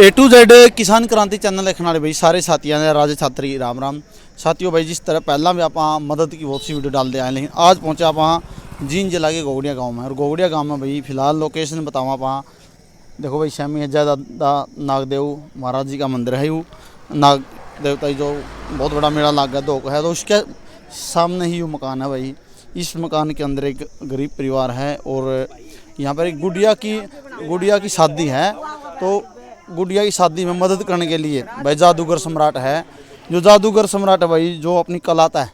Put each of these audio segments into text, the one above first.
A to Z किसान क्रांति channel देखने वाले भाई सारे साथियों ने राजे छात्री राम राम साथियों भाई। जिस तरह पहला भी आप मदद की बहुत सी वीडियो डालते आए, लेकिन आज पहुंचे आप जींद जिला के गोगड़िया गांव में। और गोगड़िया गांव में भाई फिलहाल लोकेशन बताऊँ आप, देखो भाई श्यामी हजा नागदेव महाराज जी का मंदिर है। वो नाग देवता जो बहुत बड़ा मेला लाग गया दो है, तो उसके सामने ही वो मकान है भाई। इस मकान के अंदर एक गरीब परिवार है और यहाँ पर एक गुड़िया की शादी है। तो गुड़िया की शादी में मदद करने के लिए भाई जादूगर सम्राट है, जो जादूगर सम्राट है भाई, जो अपनी कलाता है,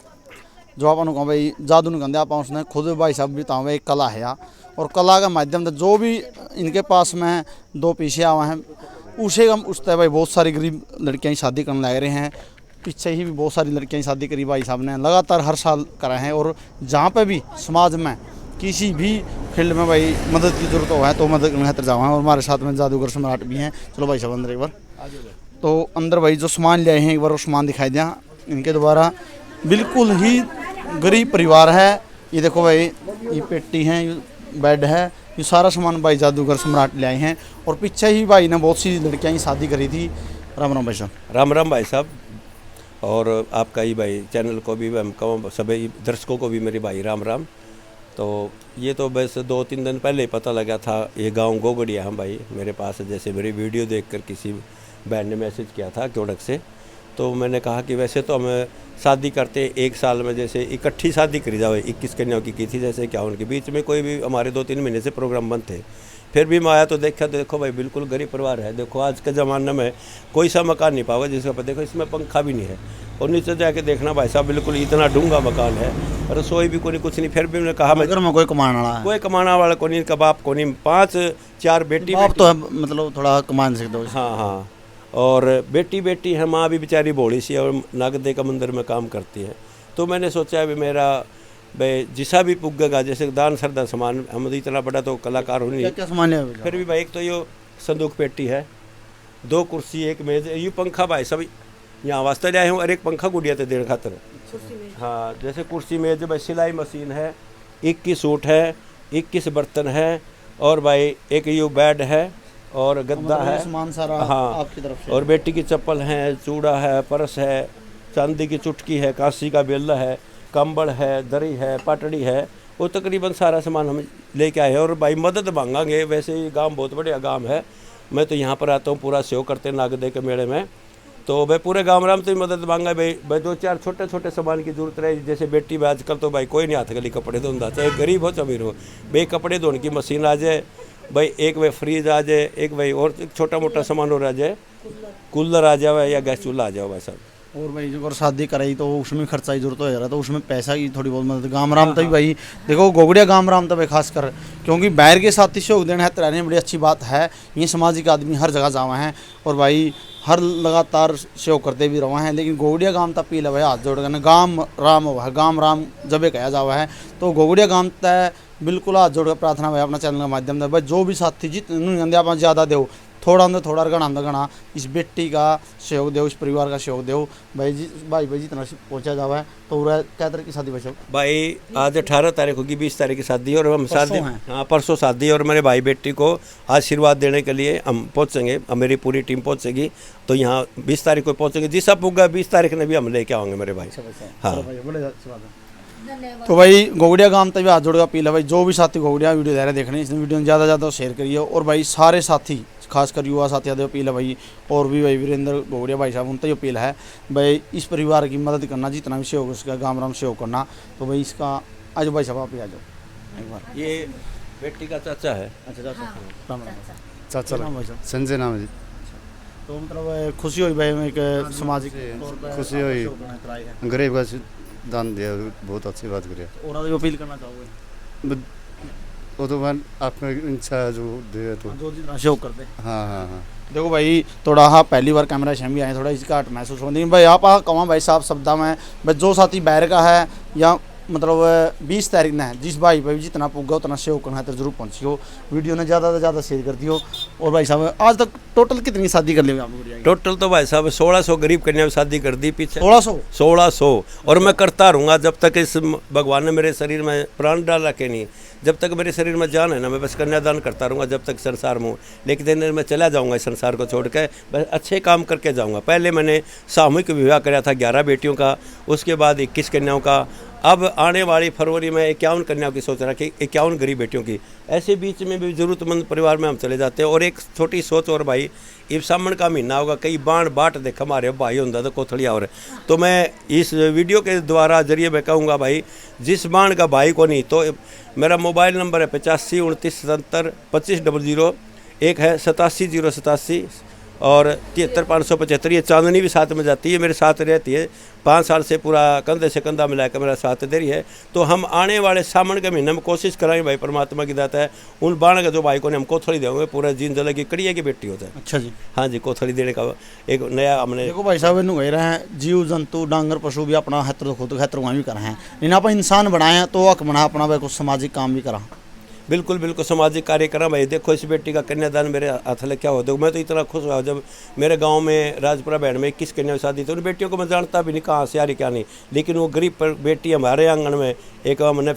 जो अपन कहो भाई जादू नहीं कहते आप, उसने खुद भाई साहब बताओ भाई कला है या, और कला का माध्यम से जो भी इनके पास में दो पीछे आए हैं उसे हम उससे भाई बहुत सारी गरीब लड़कियां की शादी करने लग रहे हैं। पीछे ही भी बहुत सारी लड़कियां की शादी करी भाई साहब ने, लगातार हर साल कराए हैं। और जहाँ पे भी समाज में किसी भी फील्ड में भाई मदद की जरूरत हो है तो मदद करने खातर जाओ हैं। और हमारे साथ में जादूगर सम्राट भी हैं। चलो भाई साहब अंदर एक बार, तो अंदर भाई जो सामान ले आए हैं एक बार वो सामान दिखाई दिया इनके द्वारा। बिल्कुल ही गरीब परिवार है। ये देखो भाई, ये पेटी है, ये बेड है, ये सारा सामान भाई जादूगर सम्राट ले आए हैं। और पीछे ही भाई ने बहुत सी लड़कियां की शादी करी थी। राम राम भाई साहब। राम राम भाई साहब, और आपका ही भाई चैनल को भी हम कहूँ सभी दर्शकों को भी मेरे भाई राम राम। तो ये तो बस 2-3 दिन पहले ही पता लगा था ये गांव गोगड़िया हम भाई मेरे पास, जैसे मेरी वीडियो देखकर किसी बहन ने मैसेज किया था क्योड़क से। तो मैंने कहा कि वैसे तो हम शादी करते एक साल में जैसे इकट्ठी शादी करी जाओ, 21 कन्याओं की थी जैसे क्या उनके बीच में कोई भी हमारे 2-3 महीने से प्रोग्राम बंद थे। फिर भी मैं आया तो देखा, तो देखो भाई बिल्कुल गरीब परिवार है। देखो आज के ज़माने में कोई सा मकान नहीं पाओगे जिसका पर देखो इसमें पंखा भी नहीं है। और नीचे जाके देखना भाई साहब बिल्कुल इतना डूंगा मकान है, रसोई भी कोई कुछ नहीं। फिर भी मैंने कहा मैं घर में कोई कमाने वाला है, कोई कमाना वाला को नहीं, कबाब को नहीं, 5-4 बेटी तो है, मतलब थोड़ा कमा नहीं सकते। हाँ हाँ, और बेटी है, माँ भी बेचारी भोली सी और नागदे का मंदिर में काम करती है। तो मैंने सोचा भी मेरा भाई जिसा भी पुगेगा, जैसे दान श्रद्धा सामान, हम इतना बड़ा तो कलाकार हो नहीं, क्या सामान है फिर भी भाई एक तो ये संदूक पेटी है, 2 कुर्सी, 1 मेज, ये पंखा भाई सब यहाँ वास्ते ले आए हूँ, और एक पंखा गुड़िया ते देने खातर। हाँ, जैसे कुर्सी मेज भाई, सिलाई मशीन है, 21 सूट है, 21 बर्तन है, और भाई एक ये बेड है और गद्दा है, सामान सारा हाँ आपकी तरफ से। और बेटी की चप्पल है, चूड़ा है, पर्स है, चांदी की चुटकी है, कांसी का बेला है, कंबल है, दरी है, पाटड़ी है, वो तकरीबन सारा सामान हम लेके आए हैं। और भाई मदद मांगांगे, वैसे ये गांव बहुत बढ़िया गांव है, मैं तो यहाँ पर आता हूँ पूरा सेव करते नागदे के मेले में। तो भाई पूरे गांव राम से मदद मांगा भाई 2-4 छोटे सामान की जरूरत रहे। जैसे बेटी में आजकल तो भाई कोई नहीं हाथ गली कपड़े धोता, चाहे गरीब हो चाहे अमीर हो, भाई कपड़े धोने की मशीन आ जाए भाई, एक भाई फ्रीज आ जाए, एक भाई और छोटा मोटा सामान और आ जाए, कूलर आ जाए या गैस चूल्हा आ जाए भाई साहब। और भाई जो शादी कराई तो उसमें खर्चा की जरूरत हो जा रहा, तो उसमें पैसा की थोड़ी बहुत मदद गाम राम तभी भाई। देखो गोगड़िया गाम राम तभी खास कर, क्योंकि बाहर के साथ सहयोग देना है रहने बड़ी अच्छी बात है। ये सामाजिक आदमी हर जगह जावा हैं और भाई हर लगातार सहयोग करते भी रहा हैं, लेकिन गोगड़िया गाम तक पीला भाई हाथ जोड़ कर गाम राम हुआ, गाम राम जब कहा जावा है। तो गोगड़िया गाम तय बिल्कुल हाथ जोड़ कर प्रार्थना भाई अपना चैनल के माध्यम से भाई जो भी साथी जितने आप ज़्यादा दो, थोड़ा अंदर थोड़ा गणा इस बेटी का सहयोग दो, इस परिवार का सहयोग दो भाई जी। भाई जितना पहुँचा जावा है तो क्या तरह की शादी भाई आज 18 तारीख होगी, 20 तारीख की शादी, और हम शादी हाँ परसों शादी, और मेरे भाई बेटी को आशीर्वाद देने के लिए हम पहुँचेंगे, मेरी पूरी टीम पहुँचेगी। तो यहाँ 20 तारीख को पहुँचेंगे, जिस सब होगा 20 तारीख ने भी हम लेके आएंगे मेरे भाई। हाँ तो भाई गोगड़िया गांव तभी हाथ जोड़ का अपील है भाई, जो भी साथी गोगड़िया वीडियो दे रहे देखने, इस वीडियो में ज़्यादा शेयर करिए। और भाई सारे साथी खासकर युवा साथी आदि अपील है भाई, और भी भाई वीरेंद्र गोगड़िया भाई साहब उनसे अपील है भाई इस परिवार की मदद करना, जितना भी सहयोग उसका गाम राम सहयोग करना। तो भाई इसका आज भाई साहब आप ही आ जाओ एक बार। ये बेटी का चाचा है। अच्छा चाचा, राम राम चाचा भाई साहब, संजय नाम है जी। तो मतलब खुशी हुई भाई एक सामाजिक खुशी हुई, गरीब का दान दिया, बहुत अच्छी बात करी। और आगे अपील करना चाहोगे? वो तो मैं आपका इच्छा है जो दे तो जो जितना सहयोग कर दे। हाँ हाँ हाँ। देखो भाई थोड़ा हाँ पहली बार कैमरा भी आए, थोड़ा इसका हट महसूस हो, लेकिन भाई आप कमा भाई साहब शब्दा में भाई जो साथी बाहर का है या मतलब 20 तारीख ने जिस भाई भाई जितना पुगा उतना सेव करना है तो जरूर पहुँचियो, वीडियो ने ज़्यादा से ज़्यादा शेयर कर दियो। और भाई साहब आज तक टोटल कितनी शादी कर ली आपने? टोटल तो भाई साहब 1600 गरीब कन्या में शादी कर दी पीछे। 1600 और मैं करता रहूँगा जब तक इस भगवान ने मेरे शरीर में प्राण डाल रखे नहीं, जब तक मेरे शरीर में जान है ना, मैं बस कन्यादान करता रहूँगा जब तक संसार में हूँ। लेकिन दिन मैं चला जाऊँगा इस संसार को छोड़ के, बस अच्छे काम करके जाऊँगा। पहले मैंने सामूहिक विवाह कराया था 11 बेटियों का, उसके बाद 21 कन्याओं का। अब आने वाली फरवरी में 51 कन्याओं की सोच रहा कि 51 गरीब बेटियों की। ऐसे बीच में भी ज़रूरतमंद परिवार में हम चले जाते हैं। और एक छोटी सोच और भाई, इब सामन का महीना होगा, कई बाण बाट देख हमारे भाई होता तो कोथड़िया और। तो मैं इस वीडियो के द्वारा जरिए मैं कहूँगा भाई, जिस बाण का भाई को नहीं, तो मेरा मोबाइल नंबर है 85 29 77 25 00, एक है 87 087 और 73 575। ये चांदनी भी साथ में जाती है, मेरे साथ रहती है 5 साल से, पूरा कंधे से कंधा मिलाकर मेरा साथ दे रही है। तो हम आने वाले सावन के महीने में कोशिश करेंगे भाई, परमात्मा की दाता है, उन बाण के जो भाई को ने हम कोथड़ी देंगे, पूरा जीन जला की कड़िया की बेटी होता है। अच्छा जी, हाँ जी, कोथड़ी देने का एक नया हमने। देखो भाई साहब इन्हों कह रहे हैं जीव जंतु डांगर पशु भी अपना हत्र खुद हत्र भी कर हैं, इन्हें आप इंसान बनाए हैं तो हक बना अपना भाई कुछ सामाजिक काम भी करा। बिल्कुल बिल्कुल सामाजिक कार्यक्रम भाई। देखो इस बेटी का कन्यादान मेरे हाथ में क्या हो, देखो मैं तो इतना खुश हुआ जब मेरे गांव में राजपुरा बैंड में 21 कन्या शादी थी। उन बेटियों को मैं जानता भी नहीं कहाँ से आ रही क्या नहीं, लेकिन वो गरीब बेटी हमारे आंगन में एक हमने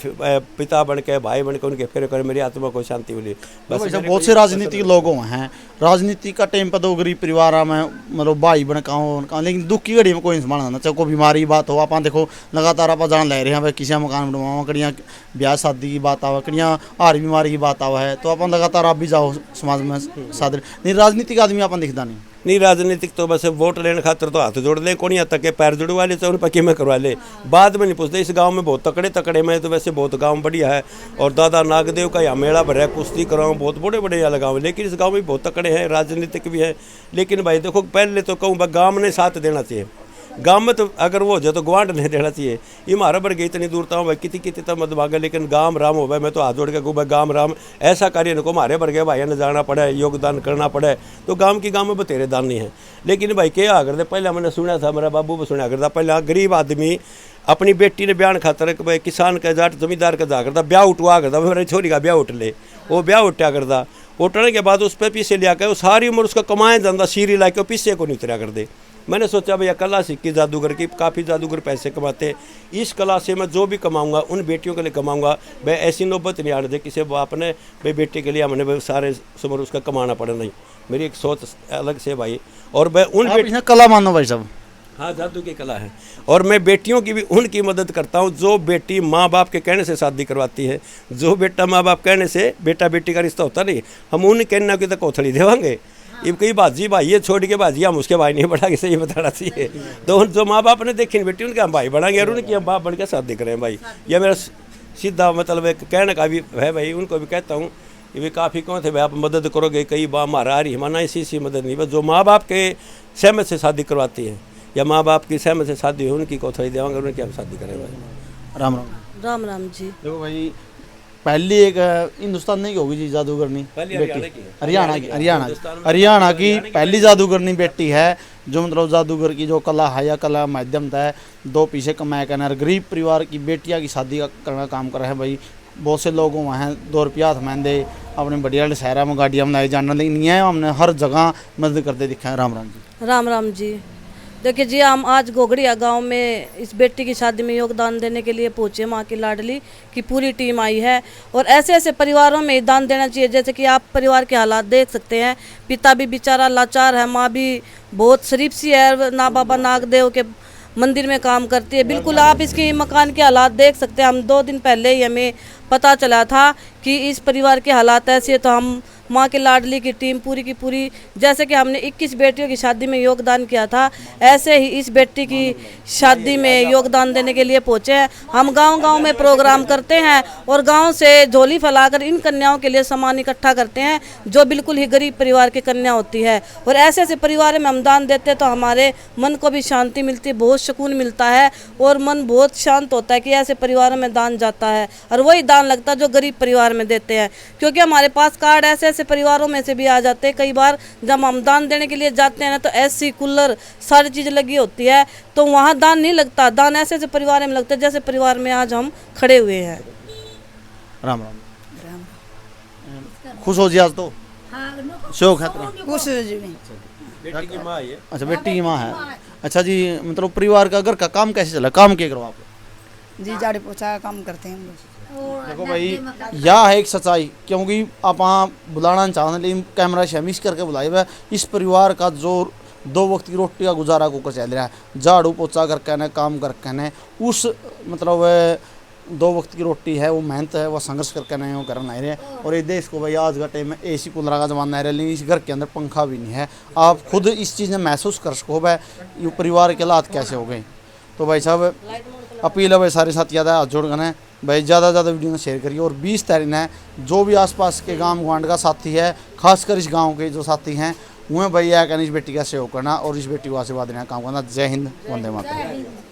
पिता बन के भाई बन के उनके फेरे करे, मेरी आत्मा को शांति मिली। बस बहुत से राजनीतिक लोग हैं, राजनीति का टाइम पर तो गरीब परिवार में मतलब भाई बन का, लेकिन दुख की घड़ी में कोई इंसान आना चाहे, कोई बीमारी बात हो, आप देखो लगातार आप जान ले रहे हैं भाई, किसी मकान बनवाओ, कड़ियाँ ब्याह शादी की बात आवा, कड़ियाँ हार बीमारी की बात आवा है, तो अपन लगातार आप भी जाओ समाज में साथ। नहीं राजनीतिक आदमी अपन दिखता नहीं राजनीतिक तो बस वोट लेने खातर तो हाथ जोड़ ले, कौन यहाँ तक के पैर जुड़वा ले, चाहे उन पक्की में करवा ले, बाद में नहीं पूछते। इस गांव में बहुत तकड़े में तो वैसे बहुत गांव बढ़िया है, और दादा नागदेव का यहाँ मेला भरा है, कुश्ती कराऊँ, बहुत बड़े बड़े यहाँ गाँव है, लेकिन इस गाँव में बहुत तकड़े हैं, राजनीतिक भी है। लेकिन भाई देखो पहले तो कहूँ गाँव ने साथ देना चाहिए, गांव में तो अगर वो हो जाए तो गुआंढ नहीं देना चाहिए। ये हमारा बड़ गई इतनी दूर था भाई, कितनी तक मत भागे, लेकिन गांव राम हो भाई, मैं तो हाथ जोड़ के कहूँ भाई गांव राम, ऐसा कार्य इनको हमारे बड़ गए भाई ने जाना पड़े, योगदान करना पड़े, तो गांव की गांव में बतेरे दान नहीं है। लेकिन भाई क्या करते, पहले मैंने सुना था, मेरा बाबू भी सुना करता, पहले गरीब आदमी अपनी बेटी ने ब्याह खातर भाई किसान का जाट जमींदार का जा करता, ब्याह उठवा करता, मेरी छोरी का ब्याह उठ ले, वो ब्याह उठा करता, उठने के बाद उस पर पीछे लिया कर सारी उम्र उसका कमाया जाता, सीरी ला के पीछे को नहीं उतरा कर दे। मैंने सोचा भैया कला सीखी जादूगर की, काफ़ी जादूगर पैसे कमाते, इस कला से मैं जो भी कमाऊंगा उन बेटियों के लिए कमाऊंगा। भाई ऐसी नौबत नहीं आने दे किसी बाप ने भाई बेटी के लिए हमने सारे उम्र उसका कमाना पड़ा, नहीं, मेरी एक सोच अलग से भाई। और मैं उन कला मानो भाई साहब, हाँ जादू की कला है, और मैं बेटियों की भी उनकी मदद करता हूँ जो बेटी माँ बाप के कहने से शादी करवाती है, जो बेटा माँ बाप कहने से बेटा बेटी का रिश्ता होता नहीं, हम उन कहना की तो कोथड़ी देवांगे। ये कई बाजी भाई ये छोड़ के बाजी हम उसके भाई नहीं बढ़ा के सही बताना चाहिए, तो जो माँ बाप ने देखी बेटी उनके हम भाई बढ़ाएंगे और उनकी हम बाप बन के शादी करें भाई। यह मेरा सीधा मतलब एक कहने का भी है भाई, उनको भी कहता हूँ ये भी काफ़ी कौन थे भाई, आप मदद करोगे, कई बार हमारा आ रही हमारा इसी मदद नहीं, बस जो माँ बाप के सहमत से शादी करवाती है या माँ बाप की सहमत से शादी हो उनकी कोथड़ी देवांगे, उनकी हम शादी करें भाई। राम राम राम राम जी। देखो भाई पहली एक हिंदुस्तान नहीं होगी जी जादूगरनी बेटी, हरियाणा की पहली जादूगरनी बेटी है, जो मतलब जादूगर की जो कला है या कला माध्यम है, दो पीछे कमाया करना, गरीब परिवार की बेटियां की शादी करना काम कर रहे हैं भाई। बहुत से लोग वहाँ हैं 2 रुपया हाथ में दे अपने बढ़िया शहरों में गाड़ियाँ बनाई जाना, लेकिन नहीं है, हमने हर जगह मदद करते दिखा है। राम राम जी। राम राम जी। देखिए जी, हम आज गोगड़िया गांव में इस बेटी की शादी में योगदान देने के लिए पहुंचे। माँ की लाडली की पूरी टीम आई है, और ऐसे ऐसे परिवारों में दान देना चाहिए। जैसे कि आप परिवार के हालात देख सकते हैं, पिता भी बेचारा लाचार है, माँ भी बहुत शरीफ सी है, ना बाबा नागदेव के मंदिर में काम करती है। बिल्कुल आप इसकी मकान के हालात देख सकते हैं। हम 2 दिन पहले ही हमें पता चला था कि इस परिवार के हालात ऐसे, तो हम माँ के लाडली की टीम पूरी की पूरी, जैसे कि हमने 21 बेटियों की शादी में योगदान किया था, ऐसे ही इस बेटी की शादी में योगदान देने के लिए पहुँचे हैं। हम गांव-गांव में प्रोग्राम करते हैं और गांव से झोली फैलाकर इन कन्याओं के लिए सामान इकट्ठा करते हैं, जो बिल्कुल ही गरीब परिवार की कन्या होती है। और ऐसे ऐसे परिवार में हम दान देते हैं तो हमारे मन को भी शांति मिलती है, बहुत सुकून मिलता है और मन बहुत शांत होता है कि ऐसे परिवारों में दान जाता है, और वही दान लगता है जो गरीब परिवार में देते हैं। क्योंकि हमारे पास कार्ड ऐसे ऐसे परिवारों में से भी आ जाते हैं। कई बार जब हम दान देने के लिए जाते हैं ना तो ऐसी कूलर सारी चीज़ लगी होती है, तो वहाँ दान नहीं लगता। दान ऐसे ऐसे परिवार में लगता है जैसे परिवार में आज हम खड़े हुए हैं। राम राम। खुश हो जी आज तो शौक है तेरा? खुश हो जी में। बेटी की माँ ये अच्छा बेटी की माँ है। अच्छा जी, मतलब परिवार का घर का काम कैसे चला, काम क्या करो आप? जी झाड़ू पोछा का काम करते हैं हम लोग। देखो भाई यह है एक सच्चाई, क्योंकि आप बुलाना चाहते हैं लेकिन कैमरा से मिस करके बुलाए हुए। इस परिवार का जो 2 वक्त की रोटी का गुजारा को चल रहा है, झाड़ू पोछा करके न काम करके न, उस मतलब 2 वक्त की रोटी है, वो मेहनत है, वो संघर्ष करके नहीं वो करना है। और ये देश को भाई आज का टाइम में एसी कूलर का जमाना है, लेकिन इस घर के अंदर पंखा भी नहीं है। आप खुद इस चीज़ में महसूस कर सको भाई ये परिवार के हालात कैसे हो गए। तो भाई साहब अपील है भाई सारे साथी ज़्यादा हाथ जोड़ गए भाई, ज़्यादा से ज़्यादा वीडियो में शेयर करिए। और 20 तारीख है जो भी आसपास के गांव गुआंढ का साथी है, खासकर इस गांव के जो साथी हैं, उन्हें भैया कहना इस बेटी का सहयोग करना और इस बेटी को आशीर्वाद देना काम करना। जय हिंद, वंदे मातरम।